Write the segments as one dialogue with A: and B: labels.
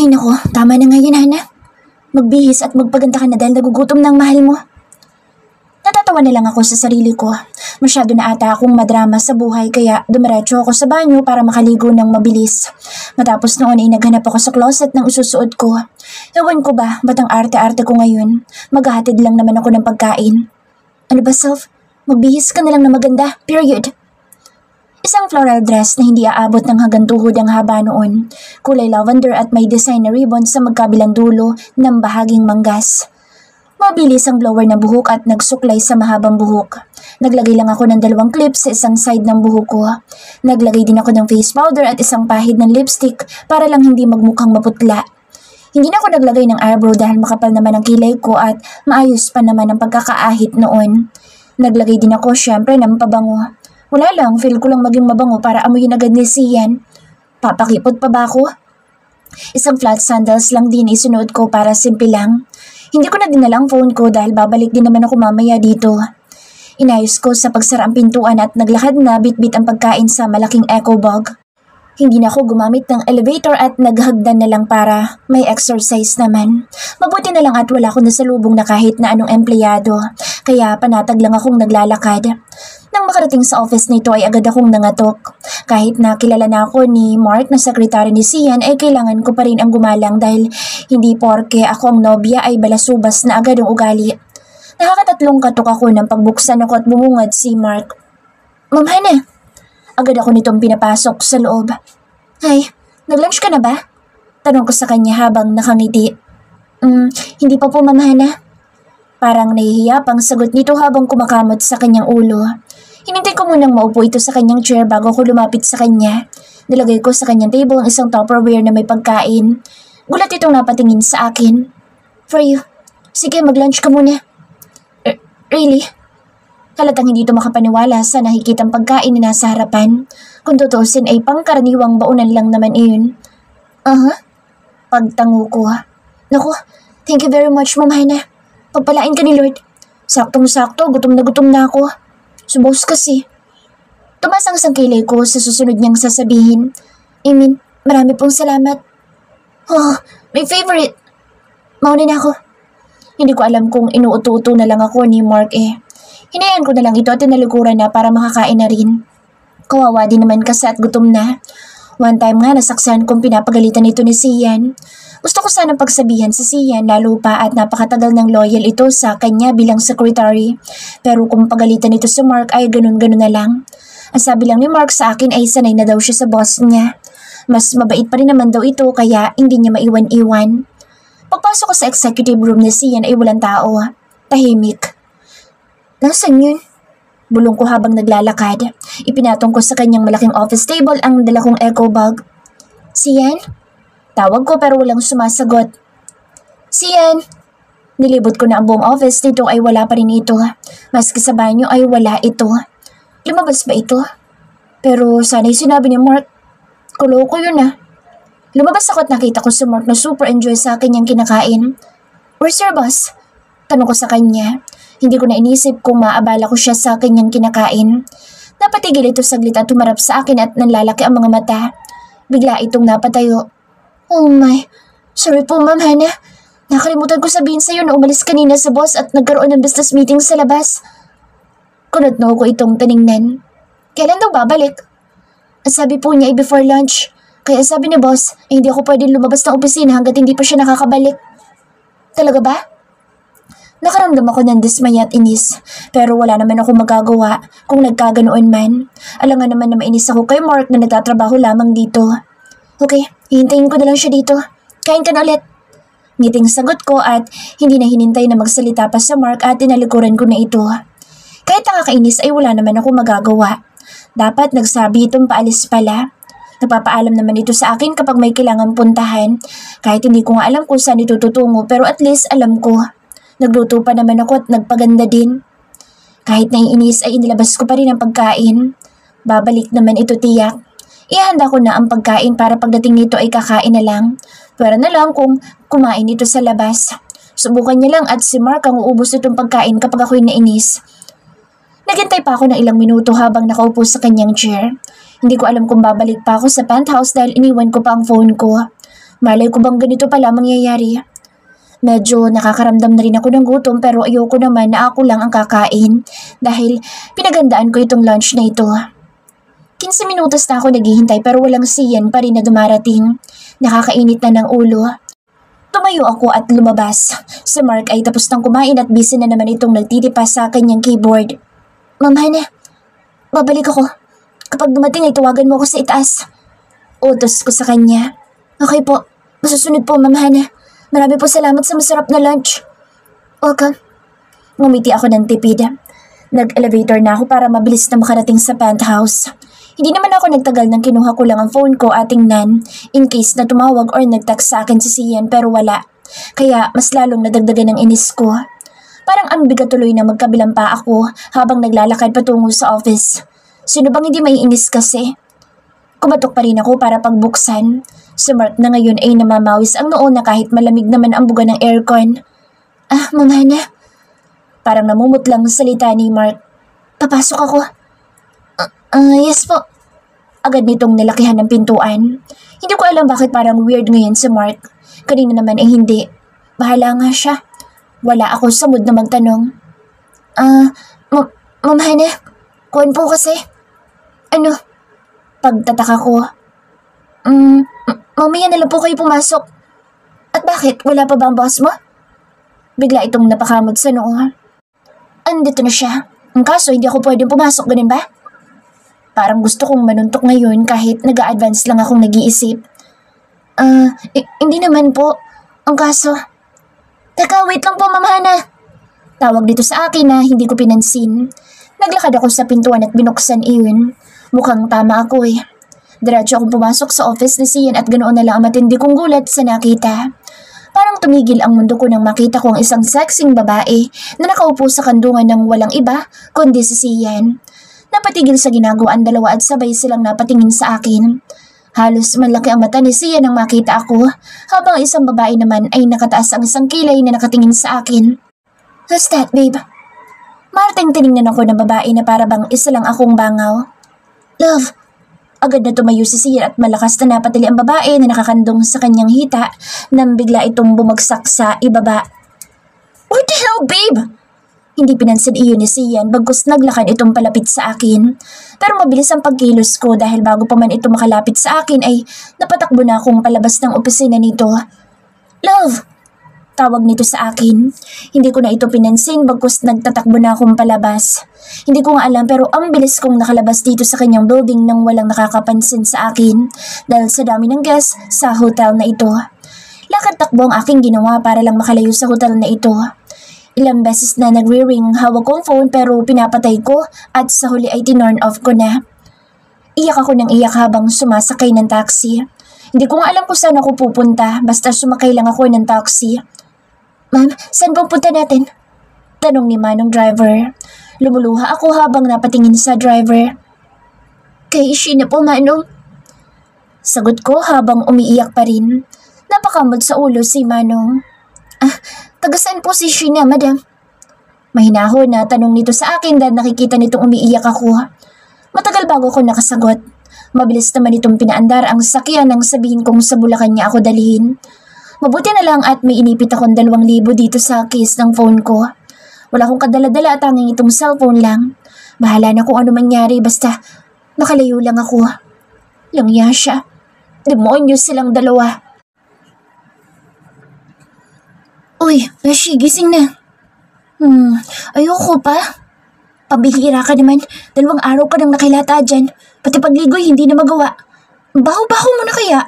A: Ay nako, tama na nga yun, Hana. Magbihis at magpaganda ka na dahil nagugutom ng mahal mo. Natatawa na lang ako sa sarili ko. Masyado na ata akong madrama sa buhay kaya dumiretso ako sa banyo para makaligo ng mabilis. Matapos noon ay naghanap ako sa closet ng isusuot ko. Ewan ko ba, ba't ang arte-arte ko ngayon? Maghahatid lang naman ako ng pagkain. Ano ba, Self? Magbihis ka na lang na maganda, period. Isang floral dress na hindi aabot ng hanggang tuhod ang haba noon. Kulay lavender at may design na ribbon sa magkabilang dulo ng bahaging manggas. Mabilis ang blower ng buhok at nagsuklay sa mahabang buhok. Naglagay lang ako ng 2 clips sa isang side ng buhok ko. Naglagay din ako ng face powder at isang pahid ng lipstick para lang hindi magmukhang maputla. Hindi na ako naglagay ng eyebrow dahil makapal naman ang kilay ko at maayos pa naman ang pagkakaahit noon. Naglagay din ako syempre ng pabango. Wala lang, feel ko lang maging mabango para amuyin agad ni Sian. Papakipot pa ba ako? Isang flat sandals lang din isunuot ko para simple lang. Hindi ko na dinala ang phone ko dahil babalik din naman ako mamaya dito. Inayos ko sa pagsara ang pintuan at naglakad na bitbit ang pagkain sa malaking eco bag. Hindi na ako gumamit ng elevator at naghagdan na lang para may exercise naman. Mabuti na lang at wala ko nasalubong na kahit na anong empleyado, kaya panatag lang akong naglalakad. Nang makarating sa office nito ay agad akong nangatok. Kahit na kilala na ako ni Mark na sekretary ni Sian ay kailangan ko pa rin ang gumalang dahil hindi porke ako ang nobya ay balasubas na agad ang ugali. Nakakatatlong katok ako nang pagbuksan ako at bumungad si Mark. Ma'am Hana, agad ako nitong pinapasok sa loob. Ay, nag-lunch ka na ba? Tanong ko sa kanya habang nakangiti. Hindi pa po, Ma'am Hana. Parang nahihiya pang sagot nito habang kumakamot sa kanyang ulo. Hinintay ko munang maupo ito sa kanyang chair bago ko lumapit sa kanya. Nilagay ko sa kanyang table ang isang Tupperware na may pagkain. Gulat itong napatingin sa akin. For you. Sige, mag-lunch ka muna. Really? Halatang hindi ito makapaniwala sa nakikitang pagkain na nasa harapan. Kung tutusin ay pangkaraniwang baunan lang naman iyon. Pagtango ko. Naku, thank you very much, Ma'am Hana. Pagpalain ka ni Lord. Saktong-sakto, gutom na ako. Subos kasi. Tumas ang sangkilay ko sa susunod niyang sasabihin. Marami pong salamat. Oh, my favorite. Mauna na ako. Hindi ko alam kung inuuto-uto na lang ako ni Mark eh. Hinayaan ko na lang ito at tinalikuran na para makakain na rin. Kawawa din naman kasi at gutom na. One time nga nasaksahan kong pinapagalitan nito ni Sian. Gusto ko sanang pagsabihan sa Sian lalo pa at napakatagal ng loyal ito sa kanya bilang secretary. Pero kung pagalitan nito sa Mark ay ganun-ganun na lang. Ang sabi lang ni Mark sa akin ay sanay na daw siya sa boss niya. Mas mabait pa rin naman daw ito kaya hindi niya maiwan-iwan. Pagpasok ko sa executive room ni Sian ay walang tao. Tahimik. Nasaan yun? Bulong ko habang naglalakad. Ipinatong ko sa kanyang malaking office table ang dala kong eco bag. Sian? Tawag ko pero walang sumasagot. Sian! Nilibot ko na ang buong office nito ay wala pa rin ito. Maski sa banyo ay wala ito. Lumabas ba ito? Pero sana'y sinabi ni Mark. Kuloko yun ah. Lumabas ako at nakita ko si Mark na super enjoy sa akin yung kinakain. Where's your boss? Tanong ko sa kanya. Hindi ko na inisip kung maabala ko siya sa kanyang kinakain. Napatigil ito saglit at tumarap sa akin at nanlalaki ang mga mata. Bigla itong napatayo. Oh my, sorry po Ma'am Hana. Nakalimutan ko sabihin sa'yo na umalis kanina sa boss at nagkaroon ng business meeting sa labas. Kunot-no ko itong tiningnan. Kailan daw babalik? Ang sabi po niya ay before lunch. Kaya sabi ni boss ay hindi ako pwedeng lumabas ng opisina hanggat hindi pa siya nakakabalik. Talaga ba? Nakaramdam ako ng dismaya at inis, pero wala naman ako magagawa kung nagkaganoon man. Alangan naman na mainis ako kay Mark na nagtatrabaho lamang dito. Okay, hihintayin ko na lang siya dito. Kain ka na ulit. Ngiting sagot ko at hindi na hinintay na magsalita pa sa Mark at tinalikuran ko na ito. Kahit nakakainis ay wala naman ako magagawa. Dapat nagsabi itong paalis pala. Nagpapaalam naman ito sa akin kapag may kailangan puntahan. Kahit hindi ko nga alam kung saan ito tutungo pero at least alam ko. Nagluto pa naman ako at nagpaganda din. Kahit naiinis ay inilabas ko pa rin ang pagkain. Babalik naman ito tiyak. Ihanda ko na ang pagkain para pagdating nito ay kakain na lang. Pero na lang kung kumain ito sa labas. Subukan niya lang at si Mark ang uubos itong pagkain kapag ako'y nainis. Naghintay pa ako ng ilang minuto habang nakaupo sa kanyang chair. Hindi ko alam kung babalik pa ako sa penthouse dahil iniwan ko pa ang phone ko. Malay ko bang ganito pala mangyayari. Medyo nakakaramdam na rin ako ng gutom pero ayoko naman na ako lang ang kakain dahil pinagandaan ko itong lunch na ito. 15 minutos na ako naghihintay pero walang siyan pa rin na dumarating. Nakakainit na ng ulo. Tumayo ako at lumabas. Si Mark ay tapos nang kumain at busy na naman itong nagtitipa sa kanyang keyboard. Ma'am Hana, babalik ako. Kapag dumating ay tawagan mo ako sa itaas. Utos ko sa kanya. Okay po, masusunod po Ma'am Hana. Marami po salamat sa masarap na lunch. Welcome. Ngumiti ako ng tipid. Nag-elevator na ako para mabilis na makarating sa penthouse. Hindi naman ako nagtagal nang kinuha ko lang ang phone ko at tingnan in case na tumawag or nag-text sa akin si Sian pero wala. Kaya mas lalong nadagdagan ng inis ko. Parang ang bigat tuloy na magkabilang pa ako habang naglalakad patungo sa office. Sino bang hindi may inis kasi? Kumatok pa rin ako para pagbuksan. Si Mark na ngayon ay namamawis ang noo na kahit malamig naman ang buga ng aircon. Ah, Ma'am Hana. Parang namumutlang salita ni Mark. Papasok ako. Yes po. Agad nitong nilakihan ng pintuan. Hindi ko alam bakit parang weird ngayon si Mark. Kanina naman ay hindi. Bahala nga siya. Wala ako sa mood na magtanong. Ma'am Hana, kuwan po kasi. Ano? Pagtataka ko. Mamaya na lang po kayo pumasok. At bakit? Wala pa ba ang boss mo? Bigla itong napakamot sa noo. Andito na siya. Ang kaso, hindi ako pwedeng pumasok, ganun ba? Parang gusto kong manuntok ngayon kahit nag-a-advance lang akong nag-iisip. Hindi naman po. Ang kaso... Teka, wait lang po, Ma'am Hana. Tawag dito sa akin na hindi ko pinansin. Naglakad ako sa pintuan at binuksan iyon. Mukhang tama ako eh. Diretso akong pumasok sa office ni Sian at ganoon na lang ang matindi kong gulat sa nakita. Parang tumigil ang mundo ko nang makita ko ang isang sexing babae na nakaupo sa kandungan ng walang iba kundi si Sian. Napatigil sa ginagawa ang dalawa at sabay silang napatingin sa akin. Halos malaki ang mata ni Sian nang makita ako habang isang babae naman ay nakataas ang isang kilay na nakatingin sa akin. Who's that, babe? Marting tiningnan ako ng babae na para bang isa lang akong bangaw. Love! Agad na tumayo si Sian at malakas na napatili ang babae na nakakandong sa kanyang hita nang bigla itong bumagsak sa ibaba. What the hell, babe? Hindi pinansin iyon ni Sian bagkus naglakad itong palapit sa akin. Pero mabilis ang pagkilos ko dahil bago pa man ito makalapit sa akin ay napatakbo na akong palabas ng opisina nito. Love! Tawag nito sa akin. Hindi ko na ito pinansin bagkus nagtatakbo na akong palabas. Hindi ko nga alam pero ang bilis kong nakalabas dito sa kanyang building nang walang nakakapansin sa akin dahil sa dami ng guests sa hotel na ito. Lakad takbo ang aking ginawa para lang makalayo sa hotel na ito. Ilang beses na nagre-ring hawak kong phone pero pinapatay ko at sa huli ay tinurn off ko na. Iyak ako ng iyak habang sumasakay ng taxi. Hindi ko nga alam kung saan ako pupunta basta sumakay lang ako ng taxi. Ma'am, saan pong punta natin? Tanong ni Manong driver. Lumuluha ako habang napatingin sa driver. Kay Sheena po, Manong. Sagot ko habang umiiyak pa rin. Napakamot sa ulo si Manong. Taga saan po si Sheena, madam? Mahinahon na tanong nito sa akin dahil nakikita nitong umiiyak ako. Matagal bago ko nakasagot. Mabilis naman itong pinaandar ang sakyan nang sabihin kong sa Bulacan niya ako dalhin. Mabuti na lang at may inipit akong 2,000 dito sa case ng phone ko. Wala akong kadala-dala at tanging itong cellphone lang. Bahala na kung ano mangyari basta makalayo lang ako. Langya siya. Demonyo silang dalawa. Uy, Beshi, gising na. Ayoko pa. Pabihira ka naman. 2 araw ka nang nakilata dyan. Pati pagligoy hindi na magawa. Baho-baho mo na kaya?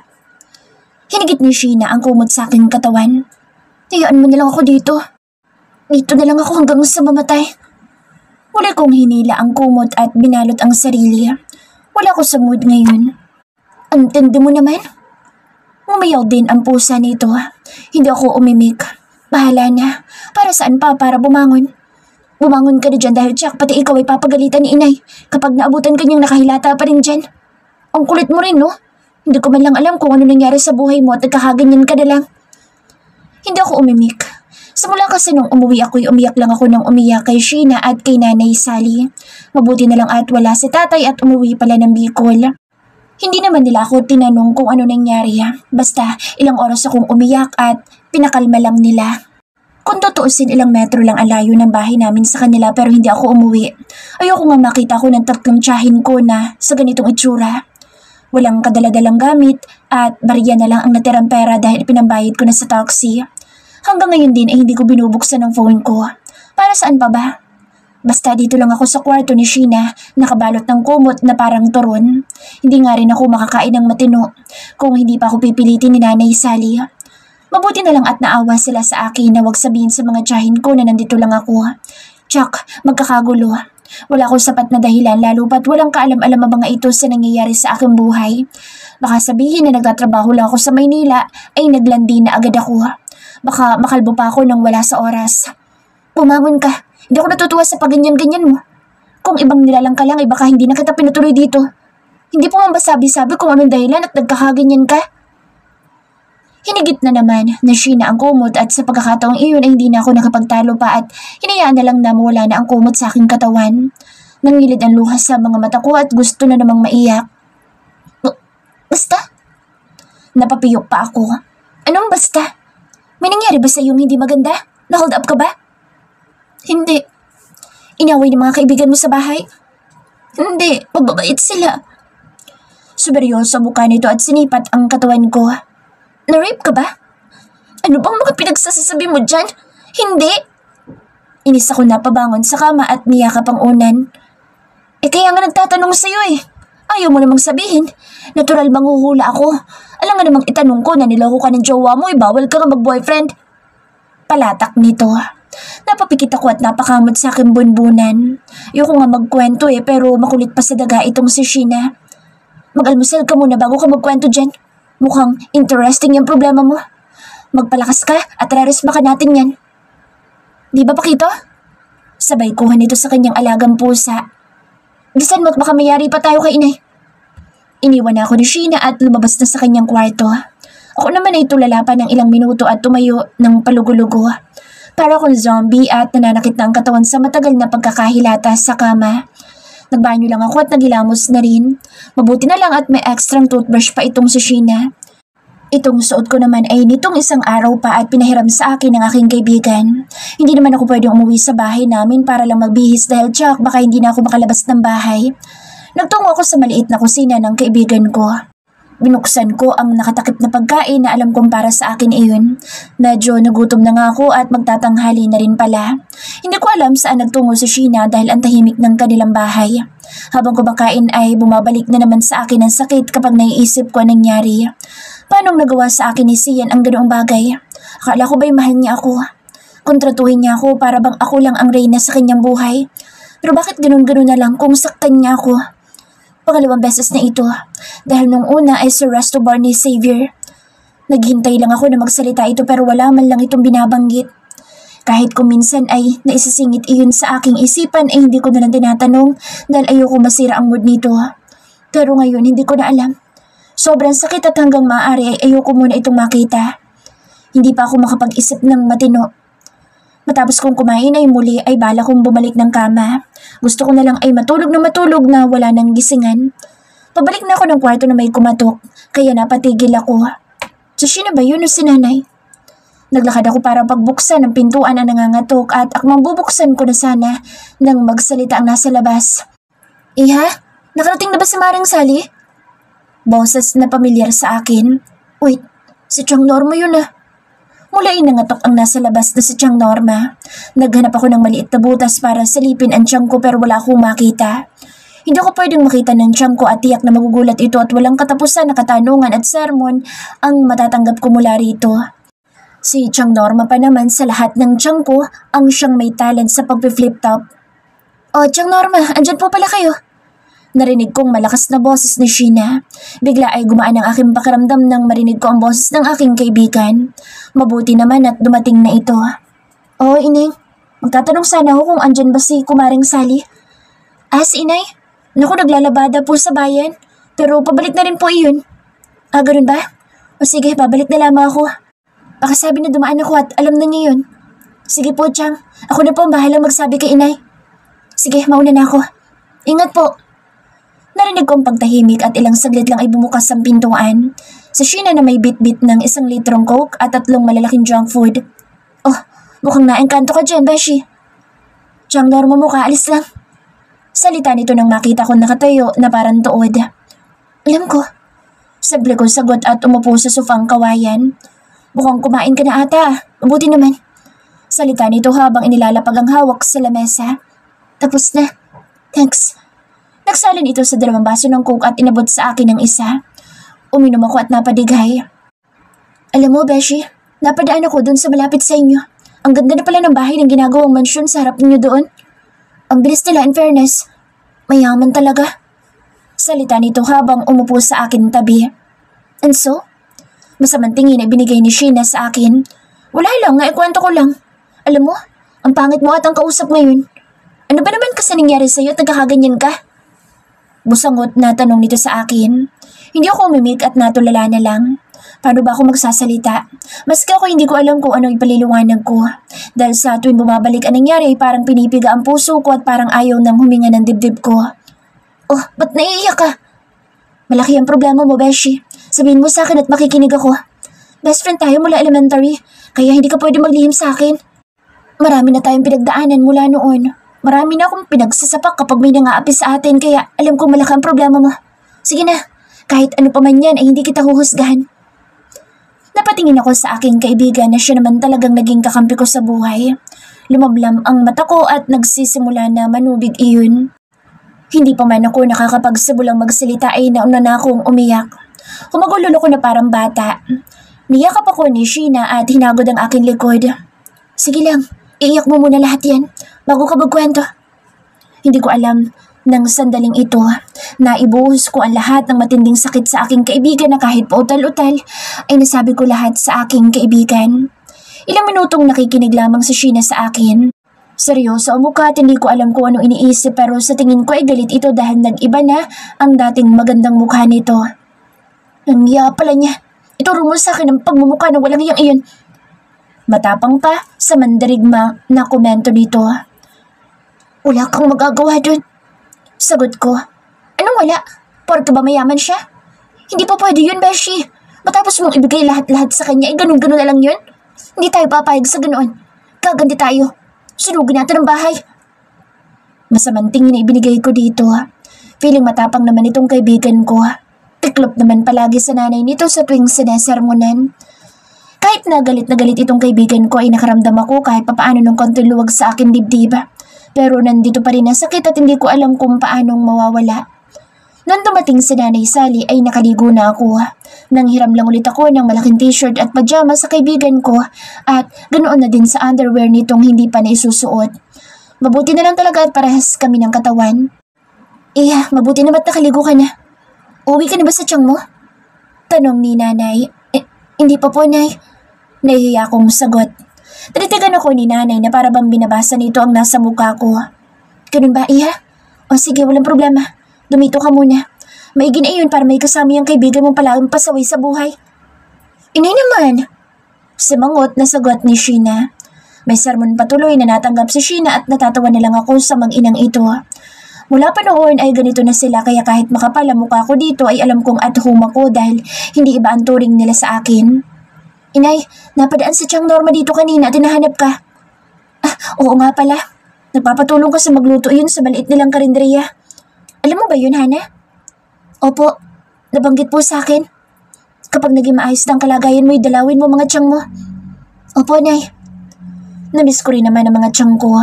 A: Hinigit ni Sheena ang kumot sa aking katawan. Hayaan mo na lang ako dito. Dito na lang ako hanggang sa mamatay. Wala kong hinila ang kumot at binalot ang sarili. Wala ko sa mood ngayon. Ang tindi mo naman. Umayaw din ang pusa nito. Hindi ako umimik. Bahala na. Para saan pa? Para bumangon. Bumangon ka na dyan dahil Jack pati ikaw ay papagalitan ni inay kapag naabutan ka niyang nakahilata pa rin dyan. Ang kulit mo rin, no? Hindi ko man lang alam kung ano nangyari sa buhay mo at nagkakaganyan ka na lang. Hindi ako umimik. Simula kasi nung umuwi ako'y umiyak lang ako ng umiyak kay Sheena at kay Nanay Sally. Mabuti na lang at wala si tatay at umuwi pala ng Bicol. Hindi naman nila ako tinanong kung ano nangyari. Basta ilang oras akong umiyak at pinakalma lang nila. Kung tutuusin, ilang metro lang ang layo ng bahay namin sa kanila pero hindi ako umuwi. Ayoko nga makita ko ng tatlong tiyahin ko na sa ganitong itsura. Walang kadaladalang gamit at bariya na lang ang natirang pera dahil pinambayad ko na sa taxi. Hanggang ngayon din ay hindi ko binubuksan ang phone ko. Para saan pa ba? Basta dito lang ako sa kwarto ni Sheena, nakabalot ng kumot na parang turon. Hindi nga rin ako makakain ng matino kung hindi pa ako pipilitin ni Nanay Sally. Mabuti na lang at naawa sila sa akin na wag sabihin sa mga tiyahin ko na nandito lang ako. Tsak, magkakagulo. Wala akong sapat na dahilan lalo pat walang kaalam-alam ang mga ito sa nangyayari sa aking buhay. Baka sabihin na nagtatrabaho lang ako sa Maynila ay naglandi na agad ako. Baka makalbo pa ako nang wala sa oras. Pumangon ka. Hindi ako natutuwa sa paganyan-ganyan mo. Kung ibang nilalang ka lang, baka hindi na kita pinutuloy dito. Hindi po man ba sabi-sabi kung anong dahilan at nagkakaganyan ka? Hinigit na naman na Sheena ang kumot at sa pagkakataong iyon ay hindi na ako nakapagtalo pa at hinayaan na lang na mawala na ang kumot sa aking katawan. Nangilid ang luha sa mga mata ko at gusto na namang maiyak. Basta? Napapiyok pa ako. Anong basta? May nangyari ba sa iyong hindi maganda? Na-hold up ka ba? Hindi. Inaway ng mga kaibigan mo sa bahay? Hindi, mababait sila. Suberyoso ang mukha nito at sinipat ang katawan ko. Na-rape ka ba? Ano bang mga pinagsasasabi mo dyan? Hindi. Inis ako napabangon sa kama at niyakap ang unan. Kaya nga nagtatanong sa'yo Ayaw mo namang sabihin. Natural bang huhula ako? Alam nga namang itanong ko na niloko ka ng jowa mo bawal ka nga mag-boyfriend. Palatak nito. Napapikit ako at napakamot sa aking bunbunan. Ayoko nga magkwento pero makulit pa sa daga itong si Sheena. Mag-almusal ka muna bago ka magkwento dyan. Mukhang interesting yung problema mo. Magpalakas ka at raresma ka natin yan. Di ba Pakito? Sabay kuha nito sa kanyang alagang pusa. Bisan mo't baka mayari pa tayo kay inay. Iniwan na ako ni Sheena at lumabas na sa kanyang kwarto. Ako naman ay tulala pa ng ilang minuto at tumayo ng palugulugo. Para akong zombie at nananakit na ang katawan sa matagal na pagkakahilata sa kama. Nagbanyo lang ako at nagilamos na rin. Mabuti na lang at may extrang toothbrush pa itong si Sheena. Itong suot ko naman ay nitong isang araw pa at pinahiram sa akin ng aking kaibigan. Hindi naman ako pwedeng umuwi sa bahay namin para lang magbihis dahil tsak baka hindi na ako makalabas ng bahay. Nagtungo ako sa maliit na kusina ng kaibigan ko. Binuksan ko ang nakatakip na pagkain na alam kong para sa akin iyon. Medyo nagutom na nga ako at magtatanghali na rin pala. Hindi ko alam saan nagtungo si Sheena dahil ang tahimik ng kanilang bahay. Habang kumakain ay bumabalik na naman sa akin ang sakit kapag naiisip ko ang nangyari. Paano nagawa sa akin ni Sian ang ganoong bagay? Akala ko ba'y mahal niya ako? Kontratuhin niya ako para bang ako lang ang reyna sa kanyang buhay. Pero bakit ganun-ganun na lang kung saktan niya ako? Pangalawang beses na ito dahil nung una ay si Restobar ni Xavier. Naghintay lang ako na magsalita ito pero wala man lang itong binabanggit. Kahit kung minsan ay naisisingit iyon sa aking isipan ay hindi ko na lang tinatanong dahil ayoko masira ang mood nito. Pero ngayon hindi ko na alam. Sobrang sakit at hanggang maaari ay ayoko muna itong makita. Hindi pa ako makapag-isip ng matino. Matapos kong kumain ay muli ay bala kong bumalik ng kama. Gusto ko na lang ay matulog na wala nang gisingan. Pabalik na ako ng kwarto na may kumatok, kaya napatigil ako. Si Sheena ba yun o si nanay? Naglakad ako para pagbuksan ng pintuan na nangangatok at akmang bubuksan ko na sana nang magsalita ang nasa labas. Iha, nakarating na ba si Maring Sally? Boses na pamilyar sa akin. Wait, si Chang Norma yun Mula ay nangatok ang nasa labas na si Chang Norma. Naghanap ako ng maliit na butas para salipin ang tiyan ko pero wala akong makita. Hindi ako pwedeng makita ng tiyan ko at tiyak na magugulat ito at walang katapusan na katanungan at sermon ang matatanggap ko mula rito. Si Chang Norma pa naman sa lahat ng tiyan ko ang siyang may talent sa pag-flip top. Oh, Chang Norma, andyan po pala kayo. Narinig kong malakas na boses ni Sheena. Bigla ay gumaan ang aking pakiramdam nang marinig ko ang boses ng aking kaibigan. Mabuti naman at dumating na ito. Oh, Inay. Magtatanong sana ako kung andyan ba si Kumaring Sally. Si Inay? Naku, naglalabada po sa bayan. Pero pabalik na rin po iyon. Ganun ba? O sige, babalik na lamang ako. Baka sabi na dumaan ako at alam na niya yun. Sige po, Chang. Ako na po ang bahalang magsabi kay Inay. Sige, mauna na ako. Ingat po. Narinig ko ang pagtahimik at ilang saglit lang ay bumukas ang pintuan. Sa Sheena na may bit-bit ng 1 litrong Coke at 3 malalaking junk food. Oh, mukhang naengkanto ka dyan, Beshi. Tiyang norma mo ka, alis lang. Salita nito nang makita ko nakatayo na parang tuod. Alam ko. Sabli ko sagot at umupo sa sofang kawayan. Mukhang kumain ka na ata. Mabuti naman. Salita nito habang inilalapag ang hawak sa lamesa. Tapos na. Thanks. Nagsalin ito sa 2 baso ng Coke at inabot sa akin ng isa. Uminom ako at napadighay. Alam mo, Beshi, napadaan ako dun sa malapit sa inyo. Ang ganda na pala ng bahay ng ginagawang mansyon sa harap ninyo doon. Ang bilis nila, in fairness. Mayaman talaga. Salita nito habang umupo sa akin tabi. And so? Masamang tingin ay binigay ni Sheena sa akin. Wala lang, naikwento ko lang. Alam mo, ang pangit mo at ang kausap ngayon. Ano ba naman kasi nangyari sa'yo at nagkakaganyan ka? Busangot na tanong nito sa akin. Hindi ako umimik at natulala na lang. Paano ba ako magsasalita? Maski ako hindi ko alam kung ano ipaliliwanag ko. Dahil sa tuwing bumabalik ang nangyari, parang pinipiga ang puso ko at parang ayaw nang huminga ng dibdib ko. Oh, ba't naiiyak ka? Malaki ang problema mo, Beshi. Sabihin mo sa akin at makikinig ako. Best friend tayo mula elementary, kaya hindi ka pwede maglihim sa akin. Marami na tayong pinagdaanan mula noon. Marami na akong pinagsasapak kapag may nangaapi sa atin, kaya alam kong malaki ang problema mo. Sige na, kahit ano pa man yan ay hindi kita huhusgahan. Napatingin ako sa aking kaibigan na siya naman talagang naging kakampi ko sa buhay. Lumablam ang mata ko at nagsisimula na manubig iyon. Hindi pa man ako nakakapagsimulang magsalita ay nauna na akong umiyak. Humagulo ko na parang bata. Niyakap ako ni Sheena at hinagod ang aking likod. Sige lang, iiyak mo muna lahat yan bago ka magkwento. Hindi ko alam ng sandaling ito na ibuhos ko ang lahat ng matinding sakit sa aking kaibigan na kahit pautal-utal ay nasabi ko lahat sa aking kaibigan. Ilang minutong nakikinig lamang si Sheena sa akin. Seryoso ang mukha at hindi ko alam kung anong iniisip pero sa tingin ko ay galit ito dahil nag-iba na ang dating magandang mukha nito. Ang iya pala niya. Ituro mo sa akin ang pagmumukha ng walang iyang iyon. Matapang pa sa mandarigma na komento dito. Wala kang magagawa dun. Sagot ko. Anong wala? Porke ba mayaman siya? Hindi pa pwede yun, Beshi. Matapos mong ibigay lahat-lahat sa kanya, ganun-ganun na lang yun. Hindi tayo papayag sa ganoon. Gaganti tayo. Sunugin natin ang bahay. Masamang tingin na ibinigay ko dito. Feeling matapang naman itong kaibigan ko. Tiklop naman palagi sa nanay nito sa tuwing sinesermonan. Kahit na galit itong kaibigan ko ay nakaramdam ako kahit papaano ng konting luwag sa akin dibdib. Pero nandito pa rin ang sakit at hindi ko alam kung paanong mawawala. Nang dumating si Nanay Sally ay nakaligo na ako. Nang hiram lang ulit ako ng malaking t-shirt at pajama sa kaibigan ko at ganoon na din sa underwear nitong hindi pa naisusuot. Mabuti na lang talaga at parehas kami ng katawan. Mabuti na ba't nakaligo ka na? Uwi ka na ba sa tiyang mo? Tanong ni Nanay. Hindi pa po, Nay. Nahihiya akong sagot. Tinitigan ako ni Nanay na para bang binabasa nito ang nasa mukha ko. Ganun ba, Iha? O sige, walang problema. Dumito ka muna. Maigi na iyon para may kasama yung kaibigan mong palaging pasaway sa buhay. Inay naman. Simangot na sagot ni Sheena. May sermon patuloy na natanggap si Sheena at natatawa na lang ako sa mag-inang ito. Mula pa noon ay ganito na sila kaya kahit makapal ang mukha ko dito ay alam kong at home ako dahil hindi iba ang turing nila sa akin. Inay, napadaan sa tiyang Norma dito kanina at hinahanap ka. Oo nga pala. Nagpapatulong ka sa magluto yun sa maliit nilang karinderiya. Alam mo ba yun, Hana? Opo, nabanggit po sa akin. Kapag naging maayos ng kalagayan mo, dalawin mo mga tiyang mo. Opo, Nay. Namiss ko rin naman ang mga tiyang ko.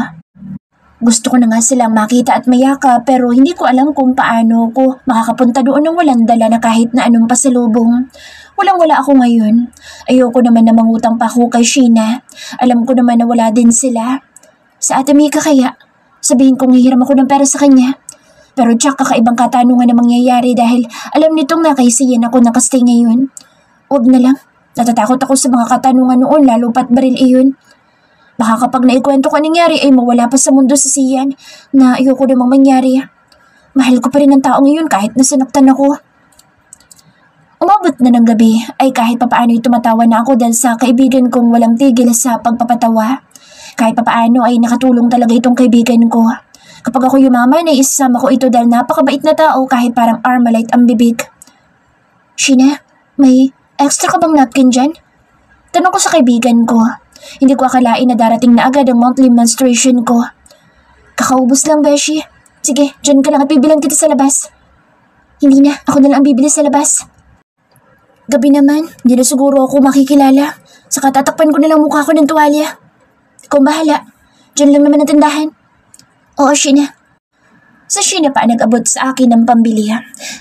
A: Gusto ko na nga silang makita at mayaka pero hindi ko alam kung paano ko makakapunta doon ng walang dala na kahit na anong pasalubong. Walang-wala ako ngayon. Ayoko naman na mangutang pa ako kay Sheena. Alam ko naman na wala din sila. Sa Ate Mika kaya, sabihin kong hihiram ako ng pera sa kanya. Pero tsak kakaibang katanungan na mangyayari dahil alam nitong nakaisiyan ako nakastay ngayon. Huwag na lang. Natatakot ako sa mga katanungan noon lalo pat baril iyon. Baka kapag naikwento ko nangyari ay mawala pa sa mundo si Sian na ayoko namang mangyari. Mahal ko pa rin ang taong iyon kahit nasanaktan ako. Umabot na ng gabi ay kahit papaano ay tumatawa na ako dahil sa kaibigan kong walang tigil sa pagpapatawa. Kahit papaano ay nakatulong talaga itong kaibigan ko. Kapag ako yumaman ay isasama ko ito dahil napakabait na tao kahit parang Armalite ang bibig. Sheena, may extra ka bang napkin dyan? Tanong ko sa kaibigan ko. Hindi ko akalain na darating na agad ang monthly menstruation ko. Kakaubos lang, Beshi. Sige, dyan ka lang at bibilang kita sa labas. Hindi na, ako na lang ang bibili sa labas. Gabi naman, hindi na siguro ako makikilala. Saka tatakpan ko na lang mukha ko ng tuwalya. Ikaw bahala. Diyan lang naman ang tindahan. Oo, Sheena. Sa Sheena pa nag-abot sa akin ng pambili.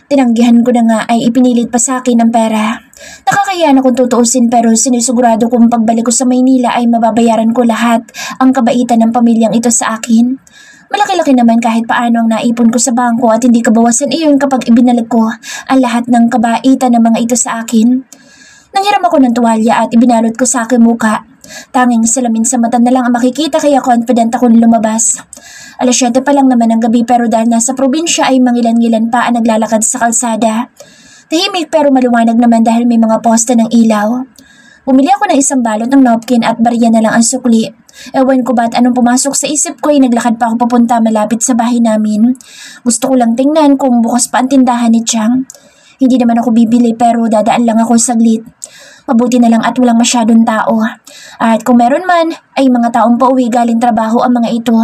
A: Tinanggihan ko na nga ay ipinilit pa sa akin ng pera. Nakakahiya na kung tutuusin pero sinisigurado kong pagbalik ko sa Maynila ay mababayaran ko lahat ang kabaitan ng pamilyang ito sa akin. Malaki-laki naman kahit paano ang naipon ko sa bangko at hindi kabawasan iyon kapag ibinalik ko ang lahat ng kabaitan ng mga ito sa akin. Nanghiram ako ng tuwalya at ibinalot ko sa aking muka. Tanging salamin sa mata na lang ang makikita kaya confident akong lumabas. 7:00 pa lang naman ang gabi pero dahil nasa probinsya ay mangilan-ngilan pa ang naglalakad sa kalsada. Tahimik pero maliwanag naman dahil may mga poste ng ilaw. Bumili ako ng isang balot ng napkin at barya na lang ang sukli. Ewan ko ba't anong pumasok sa isip ko ay naglakad pa ako papunta malapit sa bahay namin. Gusto ko lang tingnan kung bukas pa ang tindahan ni Chang. Hindi naman ako bibili pero dadaan lang ako saglit. Mabuti na lang at walang masyadong tao. At kung meron man, ay mga taong pauwi galing trabaho ang mga ito.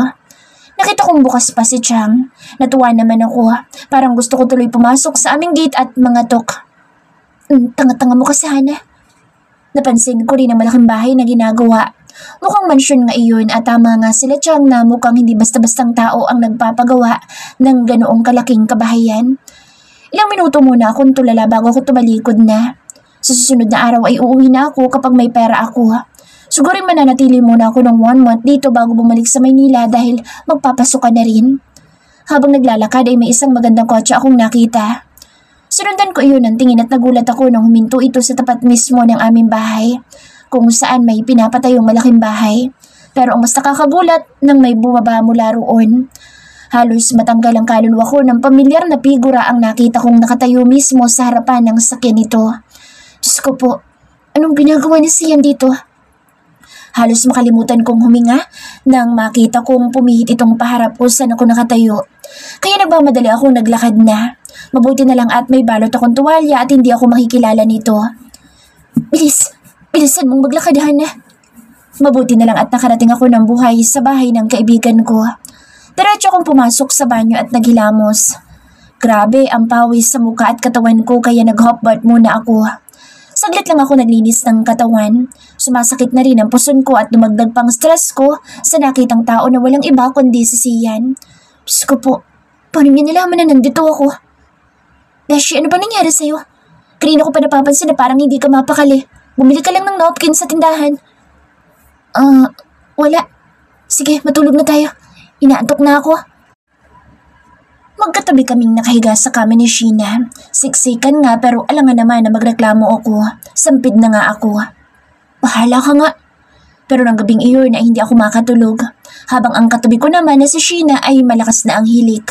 A: Nakita kong bukas pa si Chang. Natuwa naman ako. Parang gusto ko tuloy pumasok sa aming gate at mga tok. Tanga-tanga mo kasi, Hana. Napansin ko rin ang malaking bahay na ginagawa. Mukhang mansyon nga iyon at tama nga sila Chang na mukhang hindi basta-bastang tao ang nagpapagawa ng ganoong kalaking kabahayan. Ilang minuto muna akong tulala bago ako tumalikod na. Sa susunod na araw ay uuwi na ako kapag may pera ako. Siguro mananatili muna ako ng 1 month dito bago bumalik sa Maynila dahil magpapasukan na rin. Habang naglalakad ay may isang magandang kotse akong nakita. Sinundan ko iyon ng tingin at nagulat ako nang huminto ito sa tapat mismo ng aming bahay, kung saan may pinapatayong malaking bahay. Pero ang mas nakakagulat nang may bumaba mula roon. Halos matanggal ang kaluluwa ko ng pamilyar na figura ang nakita kong nakatayo mismo sa harapan ng sakyan nito. Diyos ko po, anong ginagawa ni Sian dito? Halos makalimutan kong huminga nang makita kong pumihit itong paharap ko saan ako nakatayo. Kaya nagmamadali akong naglakad na. Mabuti na lang at may balot akong tuwalya at hindi ako makikilala nito. Bilisan mong maglakad, Hana. Mabuti na lang at nakarating ako ng buhay sa bahay ng kaibigan ko. Diretso akong pumasok sa banyo at naghilamos. Grabe ang pawis sa mukha at katawan ko kaya nag-hot bath muna ako. Saglit lang ako naglinis ng katawan. Sumasakit na rin ang puson ko at dumagdag pang stress ko sa nakitang tao na walang iba kundi si Sian. Diyos ko po, paano niya nalaman na nandito ako? Beshi, ano ba nangyari sa'yo? Kanina ko pa napapansin na parang hindi ka mapakali. Bumili ka lang ng napkin sa tindahan. Wala. Sige, matulog na tayo. Inaantok na ako. Magkatabi kaming nakahiga sa kami ni Sheena. Siksikan nga pero alangan naman na magreklamo ako. Sampid na nga ako. Bahala ka nga. Pero ng gabing iyon ay hindi ako makatulog. Habang ang katabi ko naman na si Sheena ay malakas na ang hilik.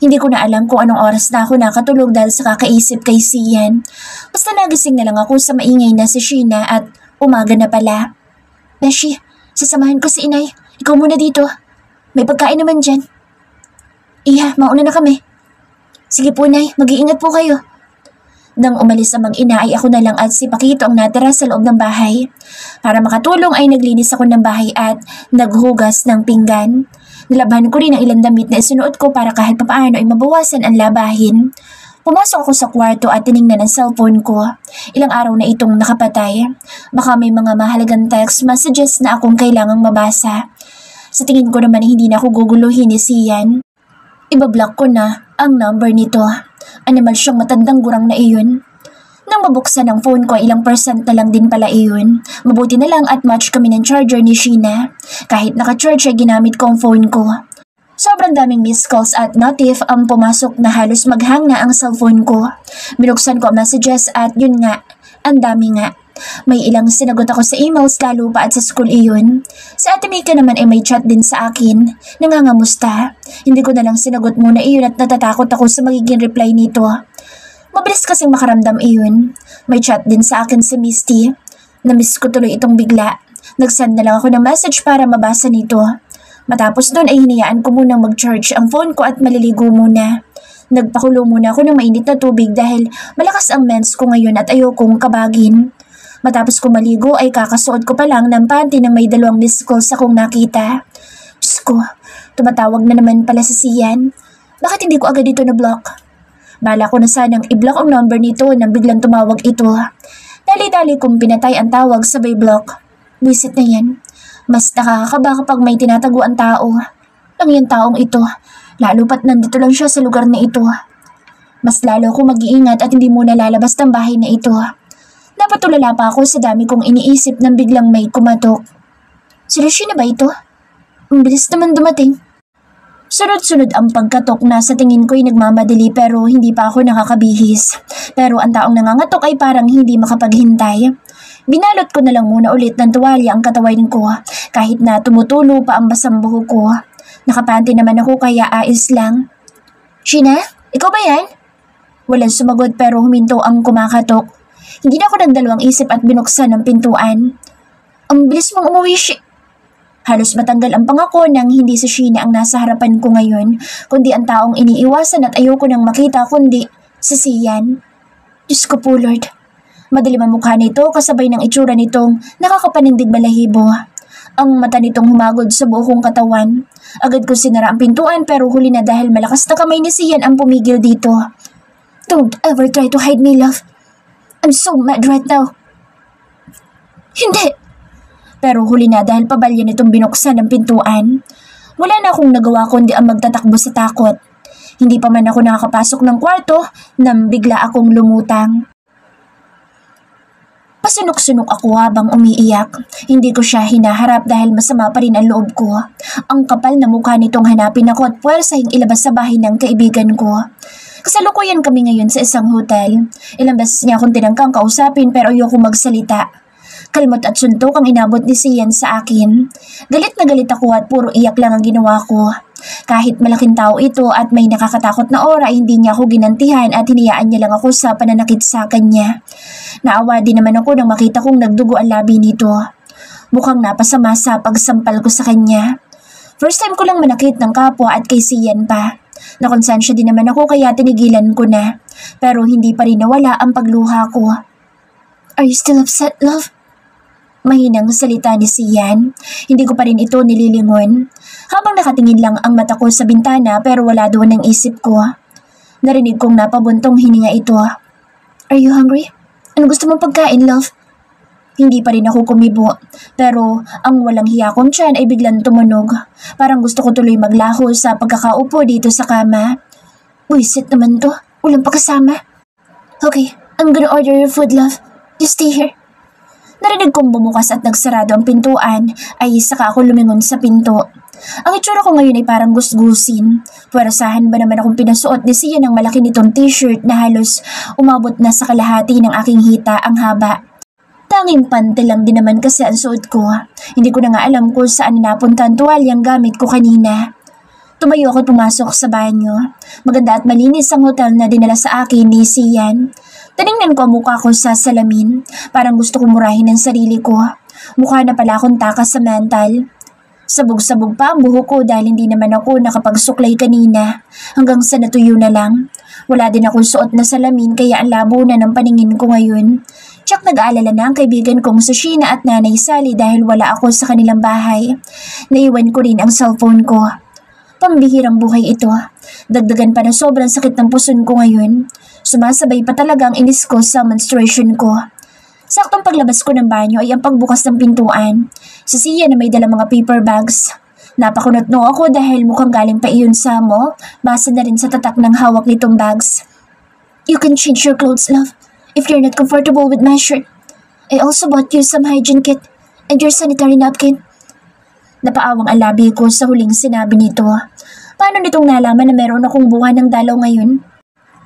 A: Hindi ko na alam kung anong oras na ako nakatulog dahil sa kakaisip kay Sian. Basta nagising na lang ako sa maingay na si Sheena at umaga na pala. Beshi, sasamahan ko si inay. Ikaw muna dito. May pagkain naman dyan. Iya, mauna na kami. Sige po, Nay. Mag-iingat po kayo. Nang umalis ang mag-ina ay ako na lang at si Pakito ang natira sa loob ng bahay. Para makatulong ay naglinis ako ng bahay at naghugas ng pinggan. Nilabhan ko rin ang ilang damit na isunuot ko para kahit papaano ay mabawasan ang labahin. Pumasok ako sa kwarto at tiningnan ang cellphone ko. Ilang araw na itong nakapatay. Baka may mga mahalagang text messages na akong kailangang mabasa. Sa tingin ko naman hindi na ako guguluhin ni Sian. Ibablock ko na ang number nito. Animal siyang matandang gurang na iyon. Nang mabuksan ang phone ko, ilang percent na lang din pala iyon. Mabuti na lang at match kami ng charger ni Sheena. Kahit naka-charge ay ginamit ko ang phone ko. Sobrang daming missed calls at notif ang pumasok na halos maghang na ang cellphone ko. Binuksan ko ang messages at yun nga, ang dami nga. May ilang sinagot ako sa emails lalo pa at sa school iyon. Sa Ate Mika naman ay may chat din sa akin. Nangangamusta. Hindi ko na lang sinagot muna iyon at natatakot ako sa magiging reply nito. Mabilis kasing makaramdam iyon. May chat din sa akin si Misty. Namiss ko tuloy itong bigla. Nag-send na lang ako ng message para mabasa nito. Matapos nun ay hinayaan ko munang mag-charge ang phone ko at maliligo muna. Nagpakulo muna ako ng mainit na tubig dahil malakas ang mens ko ngayon at ayokong kabagin. Matapos ko maligo ay kakasuot ko pa lang ng panty nang may 2 missed calls akong nakita. Diyos ko, tumatawag na naman pala si Sian. Bakit hindi ko agad ito na-block? Bala ko na sanang i-block ang number nito nang biglang tumawag ito. Dali-dali kong pinatay ang tawag sabay block. Visit na yan. Mas nakakakaba kapag may tinatago ang tao. Ang yung taong ito, lalo pat nandito lang siya sa lugar na ito. Mas lalo ako mag-iingat at hindi muna lalabas ng bahay na ito. Napatulala pa ako sa dami kong iniisip nang biglang may kumatok. Si Rashina ba ito? Ang bilis naman dumating. Sunod-sunod ang pagkatok na sa tingin ko'y nagmamadali pero hindi pa ako nakakabihis. Pero ang taong nangangatok ay parang hindi makapaghintay. Binalot ko na lang muna ulit ng tuwalya ang katawan ko kahit na tumutulo pa ang basang buhok ko. Nakapanty naman ako kaya ayos lang. Sheena, ikaw ba yan? Walang sumagot pero huminto ang kumakatok. Hindi na ako nagdalawang isip at binuksan ang pintuan. Ang bilis mong umuwi, Halos matanggal ang pangako nang hindi si Sheena ang nasa harapan ko ngayon, kundi ang taong iniiwasan at ayoko nang makita kundi si Sian. Diyos ko po Lord. Madilim ang mukha nito kasabay ng itsura nitong nakakapanindig balahibo. Ang mata nitong humagod sa buo kong katawan. Agad ko sinara ang pintuan pero huli na dahil malakas na kamay ni Sian ang pumigil dito. Don't ever try to hide me, love. I'm so mad right now. Hindi! Pero huli na dahil pabalya nitong binuksan ang pintuan. Wala na akong nagawa kundi ang magtatakbo sa takot. Hindi pa man ako nakakapasok ng kwarto nang bigla akong lumutang. Pasunok-sunok ako habang umiiyak. Hindi ko siya hinaharap dahil masama pa rin ang loob ko. Ang kapal na mukha nitong hanapin ako at puwersahing ilabas sa bahay ng kaibigan ko. Kasalukuyan kami ngayon sa isang hotel. Ilang beses niya akong tinangkang kausapin pero ayoko magsalita. Kalmot at suntok ang inabot ni Sian sa akin. Galit na galit ako at puro iyak lang ang ginawa ko. Kahit malaking tao ito at may nakakatakot na aura, hindi niya ako ginantihan at hinayaan niya lang ako sa pananakit sa kanya. Naawa din naman ako nang makita kong nagdugo ang labi nito. Mukhang napasama sa pagsampal ko sa kanya. First time ko lang manakit ng kapwa at kay Sian pa. Nakonsensya din naman ako kaya tinigilan ko na. Pero hindi pa rin nawala ang pagluha ko. Are you still upset, love? Mahinang salita ni Sian. Hindi ko pa rin ito nililingon. Habang nakatingin lang ang mata ko sa bintana pero wala doon ang isip ko. Narinig kong napabuntong hininga ito. Are you hungry? Ano gusto mong pagkain, love? Hindi pa rin ako kumibo. Pero ang walang hiya kong tiyan ay biglang tumunog. Parang gusto ko tuloy maglaho sa pagkakaupo dito sa kama. Buisit naman to. Walang pakasama. Okay, I'm gonna order your food, love. Just stay here. Narinig kong bumukas at nagsarado ang pintuan ay saka ako lumingon sa pinto. Ang itsura ko ngayon ay parang gusgusin. Puwerasahan ba naman akong pinasuot ni Sian ng malaki nitong t-shirt na halos umabot na sa kalahati ng aking hita ang haba. Tanging pante lang din naman kasi ang suot ko. Hindi ko na nga alam kung saan napunta ang tuwalyang gamit ko kanina. Tumayo ako at pumasok sa banyo. Maganda at malinis ang hotel na dinala sa akin ni Sian. Tinignan ko ang mukha ko sa salamin. Parang gusto kong murahin ang sarili ko. Mukha na pala akong takas sa mental. Sabog-sabog pa ang buhok ko dahil hindi naman ako nakapagsuklay kanina. Hanggang sa natuyo na lang. Wala din akong suot na salamin kaya ang labo na ng paningin ko ngayon. Tsak nag-aalala na ang kaibigan kong si Sheena at Nanay Sally dahil wala ako sa kanilang bahay. Naiwan ko rin ang cellphone ko. Pambihirang buhay ito. Dagdagan pa na sobrang sakit ng puson ko ngayon. Sumasabay pa talaga ang inis ko sa menstruation ko. Saktong paglabas ko ng banyo ay ang pagbukas ng pintuan. Si Sian na may dalang mga paper bags. Napakunot-no ako dahil mukhang galing pa iyon sa mall. Basa na rin sa tatak ng hawak nitong bags. You can change your clothes, love, if you're not comfortable with my shirt. I also bought you some hygiene kit and your sanitary napkin. Napaawang ang labi ko sa huling sinabi nito. Paano nitong nalaman na meron akong buwan ng dalaw ngayon?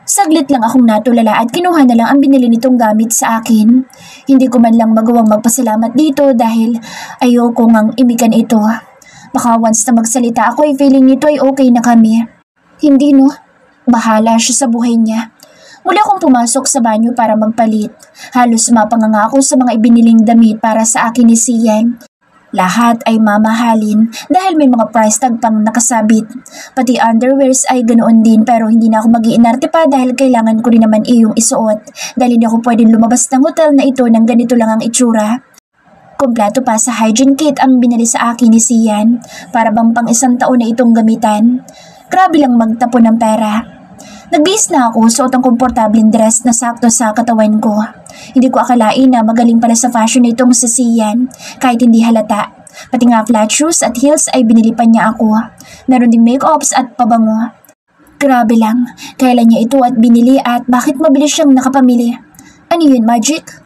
A: Saglit lang akong natulala at kinuha na lang ang binili nitong gamit sa akin. Hindi ko man lang magawang magpasalamat dito dahil ayoko ngang imikan ito. Baka once na magsalita ako ay feeling nito ay okay na kami. Hindi no, bahala siya sa buhay niya. Muli akong pumasok sa banyo para magpalit. Halos mapanganga ako sa mga ibiniling damit para sa akin ni Sian. Lahat ay mamahalin dahil may mga price tag pang nakasabit. Pati underwears ay ganoon din pero hindi na ako mag-iinarte pa dahil kailangan ko rin naman iyong isuot dahil hindi ako pwedeng lumabas ng hotel na ito nang ganito lang ang itsura. Kompleto pa sa hygiene kit ang binili sa akin ni Sian para bang pang 1 taon na itong gamitan. Grabe lang magtapon ng pera. Nagbihis na ako suot ang komportableng dress na sakto sa katawan ko. Hindi ko akalain na magaling pala sa fashion na itong si Sian kahit hindi halata. Pati nga flat shoes at heels ay binili pa niya ako. Meron ding make-ups at pabango. Grabe lang, kailan niya ito at binili at bakit mabilis siyang nakapamili? Ano yun, magic?